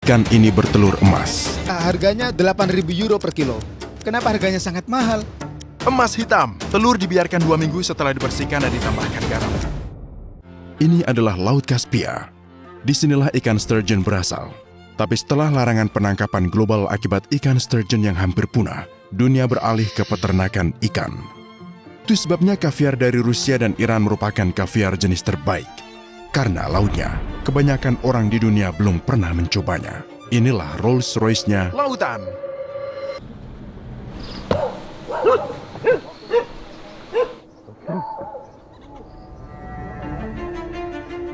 Ikan ini bertelur emas. Harganya 8.000 euro per kilo. Kenapa harganya sangat mahal? Emas hitam. Telur dibiarkan 2 minggu setelah dibersihkan dan ditambahkan garam. Ini adalah Laut Kaspia. Disinilah ikan sturgeon berasal. Tapi setelah larangan penangkapan global akibat ikan sturgeon yang hampir punah, dunia beralih ke peternakan ikan. Itu sebabnya kaviar dari Rusia dan Iran merupakan kaviar jenis terbaik. Karena lautnya, kebanyakan orang di dunia belum pernah mencobanya. Inilah Rolls-Royce-nya Lautan.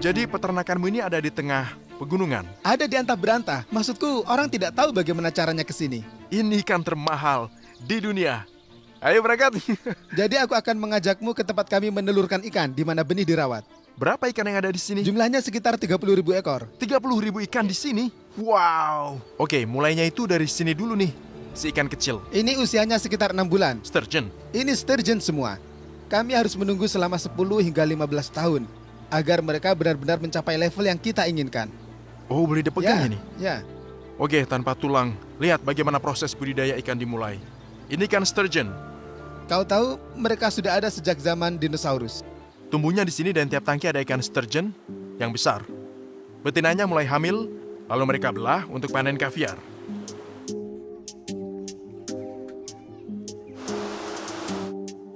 Jadi peternakanmu ini ada di tengah pegunungan. Ada di antah berantah. Maksudku, orang tidak tahu bagaimana caranya ke sini. Ini ikan termahal di dunia. Ayo berangkat. Jadi aku akan mengajakmu ke tempat kami menelurkan ikan di mana benih dirawat. Berapa ikan yang ada di sini? Jumlahnya sekitar 30.000 ekor. 30.000 ikan di sini? Wow. Oke, mulainya itu dari sini dulu nih. Si ikan kecil. Ini usianya sekitar 6 bulan. Sturgeon. Ini sturgeon semua. Kami harus menunggu selama 10 hingga 15 tahun agar mereka benar-benar mencapai level yang kita inginkan. Oh, boleh dipegang ini? Ya. Oke, tanpa tulang. Lihat bagaimana proses budidaya ikan dimulai. Ini kan sturgeon. Kau tahu, mereka sudah ada sejak zaman dinosaurus. Tumbuhnya di sini dan tiap tangki ada ikan sturgeon yang besar. Betinanya mulai hamil, lalu mereka belah untuk panen kaviar.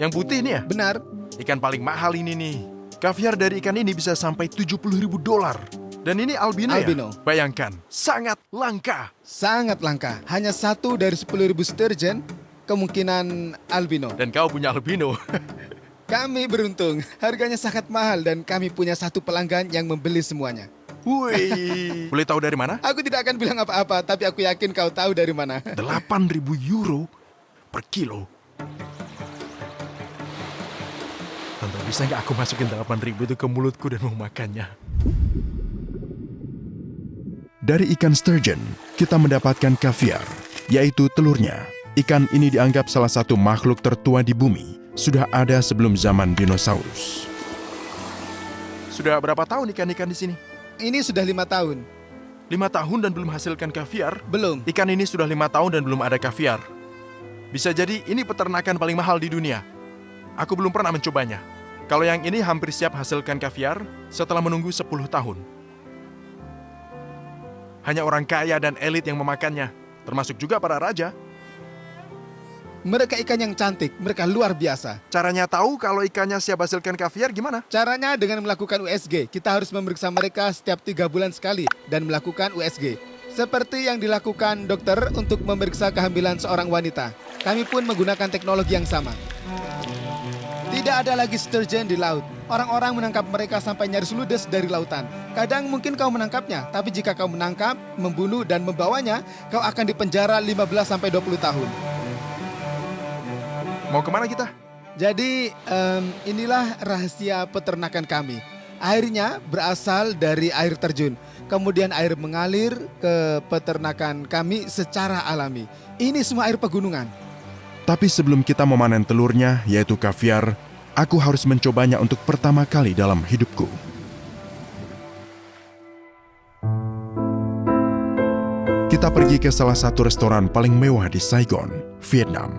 Yang putih ini ya? Benar. Ikan paling mahal ini nih. Kaviar dari ikan ini bisa sampai 70.000 dolar. Dan ini albino, Albino. ya? Bayangkan, sangat langka. Sangat langka. Hanya 1 dari 10.000 sturgeon kemungkinan albino. Dan kau punya albino. Kami beruntung. Harganya sangat mahal dan kami punya satu pelanggan yang membeli semuanya. Wih. Boleh tahu dari mana? Aku tidak akan bilang apa-apa, tapi aku yakin kau tahu dari mana. 8.000 euro per kilo. Tante, bisa nggak aku masukin 8.000 itu ke mulutku dan mau makannya? Dari ikan sturgeon, kita mendapatkan kaviar, yaitu telurnya. Ikan ini dianggap salah satu makhluk tertua di bumi. Sudah ada sebelum zaman dinosaurus. Sudah berapa tahun ikan-ikan di sini? Ini sudah 5 tahun. 5 tahun dan belum hasilkan kaviar? Belum. Ikan ini sudah 5 tahun dan belum ada kaviar. Bisa jadi ini peternakan paling mahal di dunia. Aku belum pernah mencobanya. Kalau yang ini hampir siap hasilkan kaviar setelah menunggu 10 tahun. Hanya orang kaya dan elit yang memakannya, termasuk juga para raja. Mereka ikan yang cantik, mereka luar biasa. Caranya tahu kalau ikannya siap hasilkan kaviar gimana? Caranya dengan melakukan USG. Kita harus memeriksa mereka setiap 3 bulan sekali dan melakukan USG. Seperti yang dilakukan dokter untuk memeriksa kehamilan seorang wanita. Kami pun menggunakan teknologi yang sama. Tidak ada lagi sturgeon di laut. Orang-orang menangkap mereka sampai nyaris ludes dari lautan. Kadang mungkin kau menangkapnya, tapi jika kau menangkap, membunuh, dan membawanya, kau akan dipenjara 15-20 tahun. Mau kemana kita? Jadi, inilah rahasia peternakan kami. Airnya berasal dari air terjun. Kemudian air mengalir ke peternakan kami secara alami. Ini semua air pegunungan. Tapi sebelum kita memanen telurnya, yaitu kaviar, aku harus mencobanya untuk pertama kali dalam hidupku. Kita pergi ke salah satu restoran paling mewah di Saigon, Vietnam.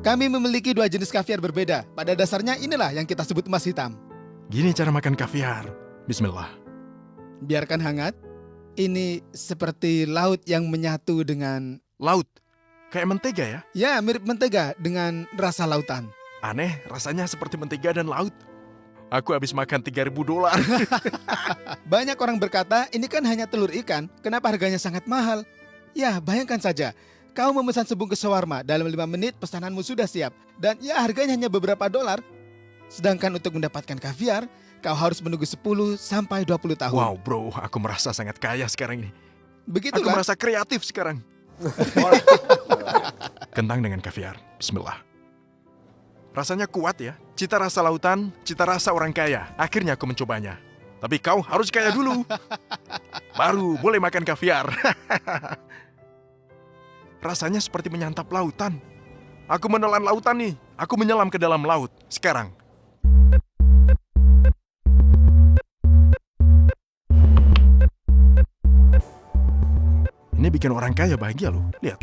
Kami memiliki 2 jenis kaviar berbeda. Pada dasarnya inilah yang kita sebut emas hitam. Gini cara makan kaviar. Bismillah. Biarkan hangat. Ini seperti laut yang menyatu dengan... Laut. Kayak mentega ya? Ya, mirip mentega dengan rasa lautan. Aneh, rasanya seperti mentega dan laut. Aku habis makan 3.000 dolar. Banyak orang berkata, ini kan hanya telur ikan. Kenapa harganya sangat mahal? Ya, bayangkan saja. Kau memesan sebungkus shawarma, dalam 5 menit pesananmu sudah siap. Dan ya harganya hanya beberapa dolar. Sedangkan untuk mendapatkan kaviar, kau harus menunggu 10-20 tahun. Wow bro, aku merasa sangat kaya sekarang ini. Aku Begitulah. merasa kreatif sekarang. Kentang dengan kaviar, bismillah. Rasanya kuat ya, cita rasa lautan, cita rasa orang kaya. Akhirnya aku mencobanya. Tapi kau harus kaya dulu. Baru boleh makan kaviar. Rasanya seperti menyantap lautan. Aku menelan lautan nih. Aku menyelam ke dalam laut. Sekarang, bikin orang kaya bahagia loh. Lihat.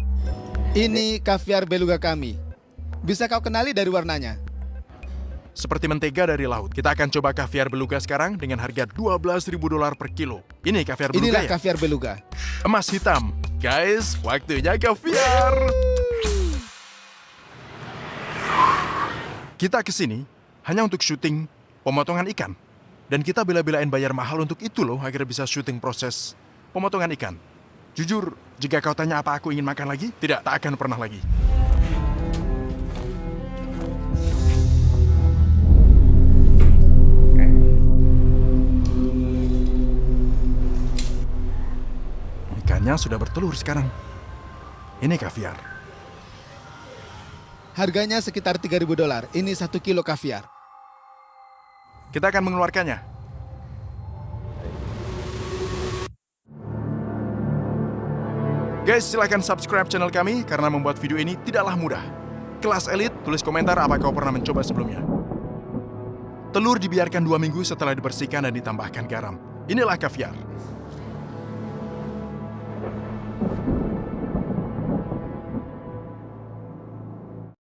Ini kaviar beluga kami. Bisa kau kenali dari warnanya? Seperti mentega dari laut. Kita akan coba kaviar beluga sekarang dengan harga $12.000 per kilo. Ini kaviar beluga Inilah ya? kaviar beluga. Emas hitam. Guys, waktunya kaviar. Kita ke sini hanya untuk syuting pemotongan ikan. Dan kita bela-belain bayar mahal untuk itu loh agar bisa syuting proses pemotongan ikan. Jujur, jika kau tanya apa aku ingin makan lagi, tidak, tak akan pernah lagi. Ikannya sudah bertelur sekarang. Ini kaviar. Harganya sekitar $3.000. Ini 1 kilo kaviar. Kita akan mengeluarkannya. Guys, silahkan subscribe channel kami karena membuat video ini tidaklah mudah. Kelas elit, tulis komentar apa kau pernah mencoba sebelumnya. Telur dibiarkan 2 minggu setelah dibersihkan dan ditambahkan garam. Inilah kaviar.